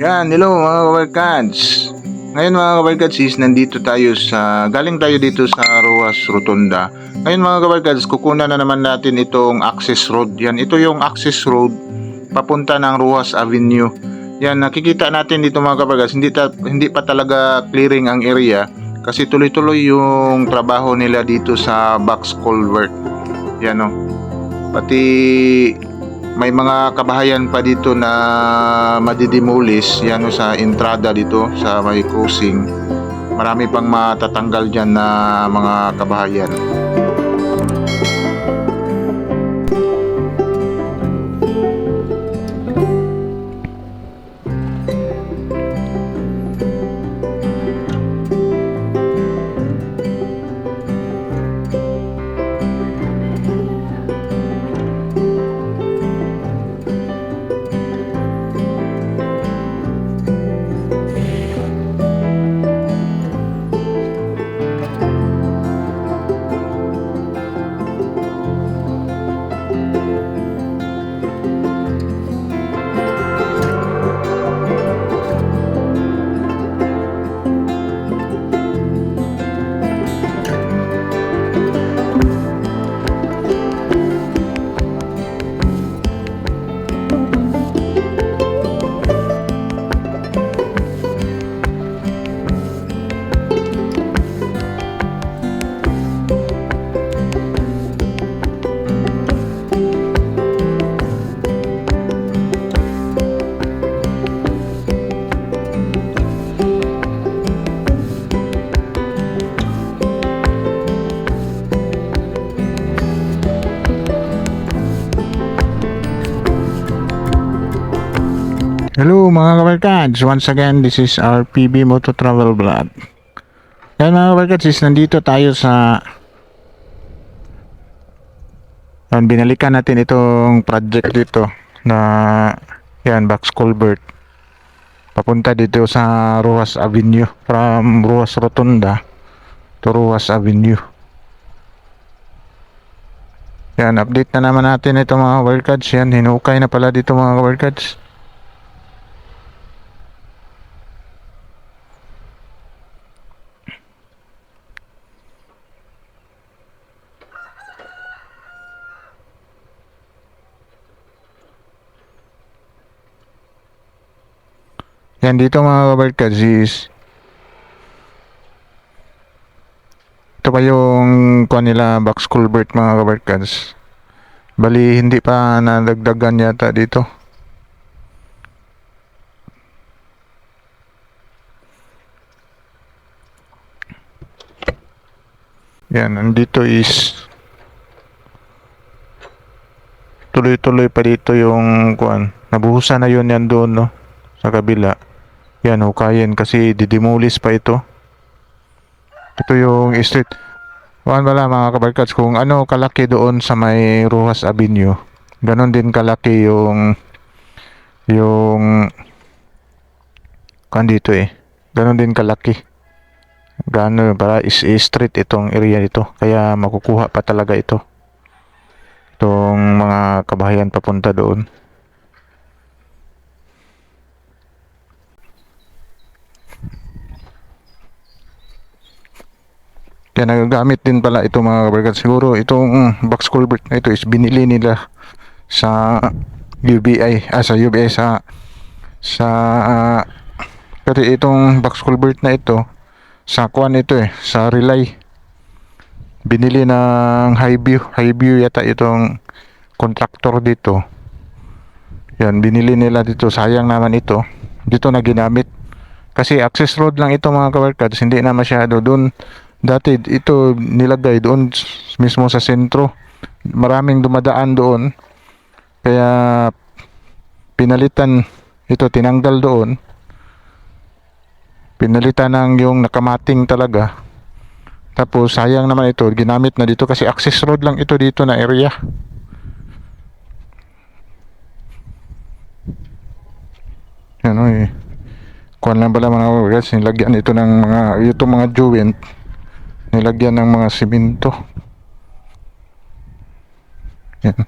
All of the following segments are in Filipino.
Yan, hello mga kabarkads. Ngayon mga kabarkads is nandito tayo galing tayo dito sa Ruas Rotunda. Ngayon mga kabarkads, kukunan na naman natin itong access road. Yan, ito yung access road papunta ng Ruas Avenue. Yan, nakikita natin dito mga kabarkads, hindi pa talaga clearing ang area kasi tuloy-tuloy yung trabaho nila dito sa box culvert. Yan o. Pati may mga kabahayan pa dito na madidemolis yan sa entrada dito sa may crossing. Marami pang matatanggal dyan na mga kabahayan. Hello mga kabarkads, once again this is our PB Moto Travel Vlog. Yan mga kabarkads, nandito tayo binalikan natin itong project dito na yan, box culvert papunta dito sa Ruas Avenue, from Ruas Rotunda to Ruas Avenue. Yan, update na naman natin ito mga kabarkads. Yan, hinukay na pala dito mga kabarkads. Yan dito mga kabarkads is ito pa yung kuha nila box culvert mga kabarkads. Bali hindi pa nadagdagan yata dito. Yan, nandito is tuloy-tuloy pa dito yung kuan. Nabuhusan na yun yan doon no sa kabila. Yan, hukayin kasi didemolis pa ito. Ito yung street. Kuan pala mga kabarkads, kung ano kalaki doon sa may Ruas Avenue, ganon din kalaki yung kuan dito eh. Ganon din kalaki. Gano para is street itong area dito. Kaya makukuha pa talaga ito. Itong mga kabahayan papunta doon. Kaya nagagamit din pala ito mga kabarkads. Siguro itong box culvert na ito is binili nila sa UBI, sa pero itong box culvert na ito sa kuan ito sa Relay. Binili ng Highview yata itong contractor dito. Yan, binili nila dito. Sayang naman ito. Dito na ginamit. Kasi access road lang ito mga kabarkads. Hindi na masyado doon. Dati ito nilagay doon mismo sa sentro. Maraming dumadaan doon. Kaya pinalitan ito, tinanggal doon. Pinalitan ng yung nakamating talaga. Tapos sayang naman ito, ginamit na dito kasi access road lang ito dito na area. Yan o eh. Kuhan lang pala mga kabarkads, nilagyan ito ng mga joint. Nilagyan ng mga simento. Yan.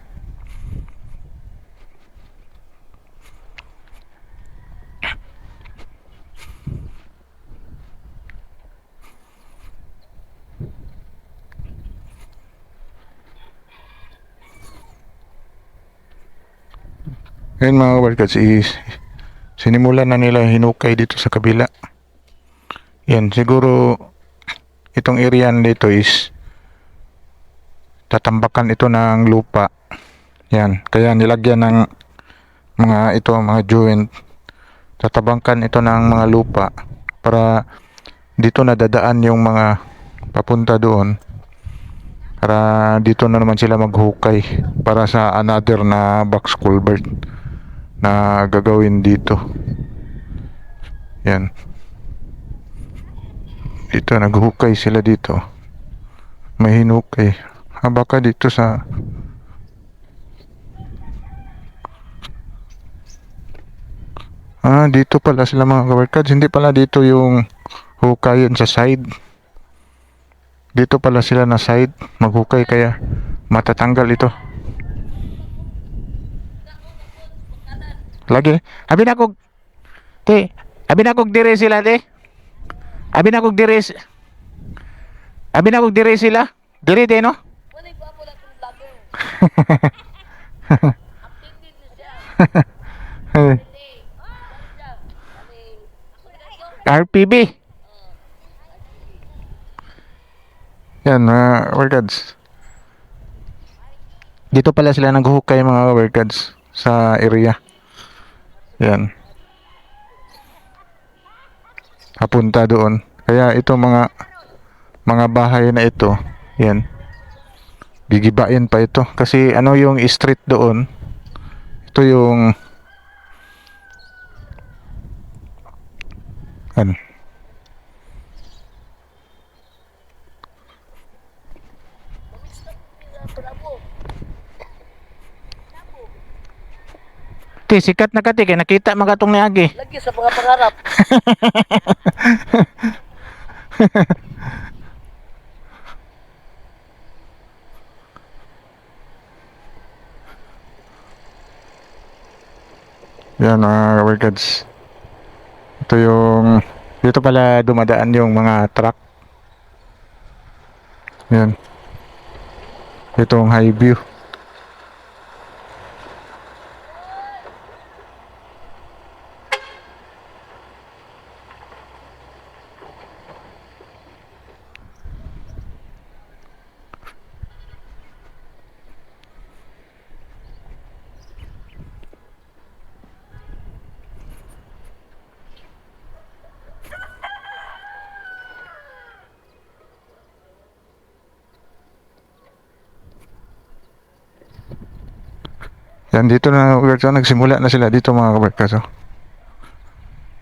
Ngayon mga kabarkads, sinimulan na nila hinukay dito sa kabila. Yan, siguro itong area dito is tatambakan ito ng lupa. Yan, kaya nilagyan ng mga joint. Tatabangkan ito ng mga lupa para dito nadadaan yung mga papunta doon. Para dito na naman sila maghukay para sa another na box culvert na gagawin dito. Yan. Dito naghukay sila dito. May hinukay. Baka dito sa dito pala sila mga kabarkads. Hindi pala dito yung hukayan sa side. Dito pala sila na side maghukay kaya matatanggal ito. Lagi. Abi na kog te. Abi na kog dire sila te. Abi na kog dire. Abi na kog dire sila. Dire te no? Wala pa po na itong vlogger. Updated na siya. Eh, RPB. Yan mga kabarkads. Dito pala sila naghukay mga kabarkads sa area. Yan. Papunta doon. Kaya ito mga bahay na ito, yan. Gigibain pa ito kasi ano yung street doon. Ito yung ano. Ti sikat na kati kay nakita magatong ni Agi. Lagi sa mga pangarap. Yan mga kabarkads. Ito yung dito pala dumadaan yung mga truck. Yan. Itong high view. Yan dito na nagsimula na sila dito mga kabarkads. Oh.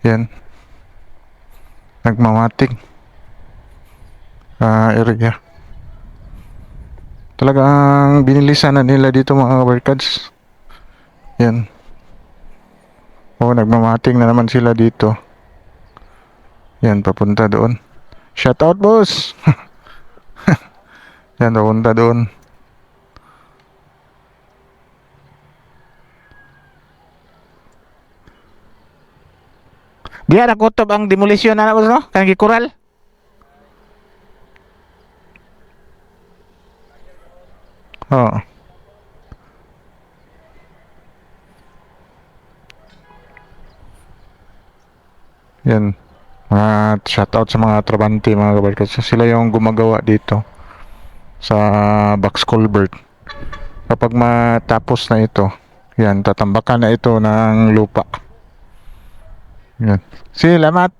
Yan. Nagmamatik. Area. Talagang binilisan na nila dito mga kabarkads. Yan. Nagmamating na naman sila dito. Yan, papunta doon. Shout out boss! Yan, papunta doon. Diya nakutob ang demolisyon na no? Kanang gikural. Oo. Yan. Shoutout sa mga trabante mga kabarkads. Sila yung gumagawa dito sa box culvert. Kapag matapos na ito, yan, tatambakan na ito ng lupa. Yan. Salamat.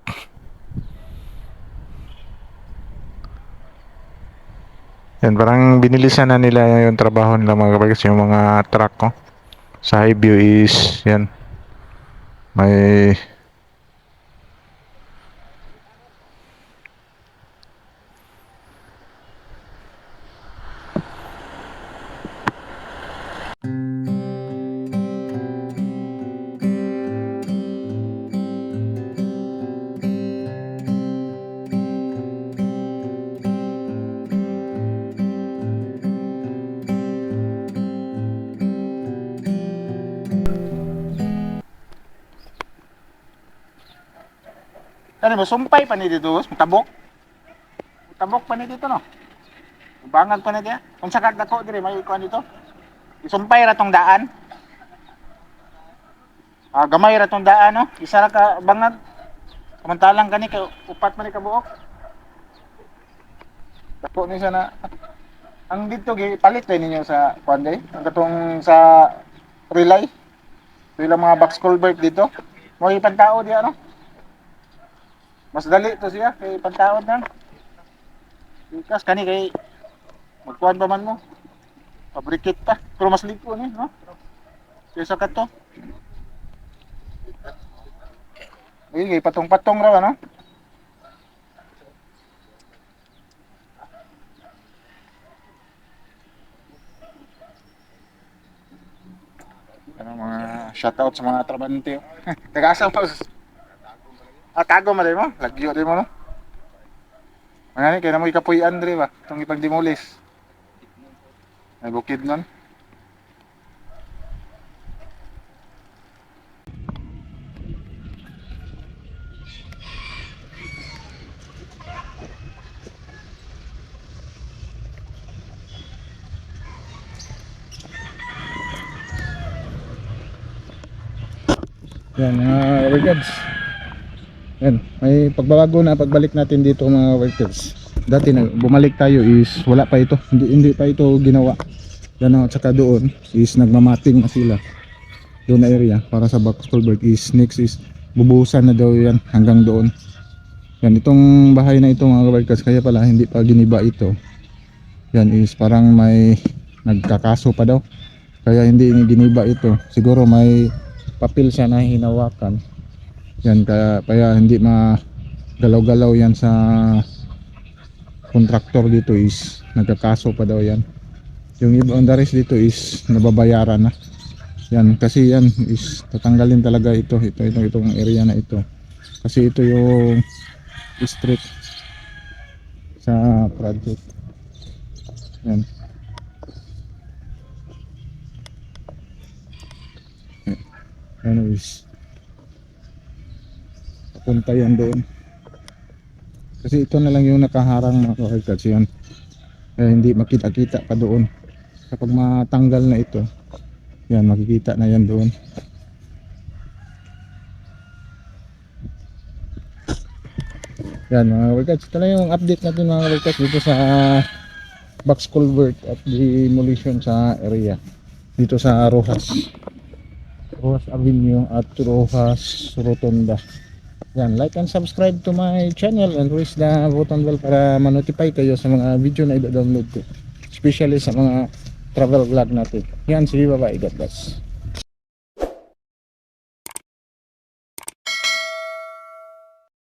Yan, parang binilisan na nila yung trabaho nila mga kabarkads. Yung mga truck ko. Sa high view is, yan. May Ano mo, sumpay pa ni dito, boss? Mutabok? Mutabok pa ni dito, no? Bangag pa na diya. Kung sakag dako dire may ikuan dito. Isumpay ra tong daan. Gamay ra tong daan no. Isa ra ka bangag. Samantalang kani kay upat man ni kabuok. Dako ni sana. Ang dito palit din ninyo sa kuanday. Ang katong sa relay. So ilang mga box culvert dito. Mo ipantao diya no. Mas dali to siya kay pantaod na. Ikas kani kay magkuhan pa man mo. Fabricate pa. Pero mas liko ni no. Kaysa kato. Ay, patong-patong raw ano. Ano mga shoutout sa mga trabante. Taga-asa pa. Tago man din mo. Lagyo din mo no. Ano kaya na mo ikapoy Andre ba? Itong ipagdemolis. May bukid nun. Yan mga workers. Yan, may pagbabago na pagbalik natin dito mga workers. Dati na bumalik tayo is wala pa ito. Hindi pa ito ginawa. Yan at saka doon is nagmamating na sila. Doon na area para sa box culvert is next is bubuhusan na daw yan hanggang doon. Yan itong bahay na ito mga workers kaya pala hindi pa giniba ito. Yan is parang may nagkakaso pa daw. Kaya hindi giniba ito. Siguro may papel siya na hinawakan. Yan kaya hindi magalaw-galaw yan sa kontraktor dito is nagkakaso pa daw yan. Yung ibang the rest dito is nababayaran na. Yan kasi yan is tatanggalin talaga itong area na ito. Kasi ito yung street sa project. Yan. Anyways, papunta yan doon kasi ito na lang yung nakaharang mga kaharkats yan kaya hindi makita-kita pa doon. Kapag matanggal na ito yan makikita na yan doon. Yan mga kaharkats, ito na yung update natin mga kaharkats dito sa box culvert at demolition sa area dito sa Rojas Avenue at Rojas Rotonda. Yan, like and subscribe to my channel and press the button bell para ma-notify kayo sa mga video na i-download ko, especially sa mga travel vlog natin. Yan, sige, bye bye, God bless.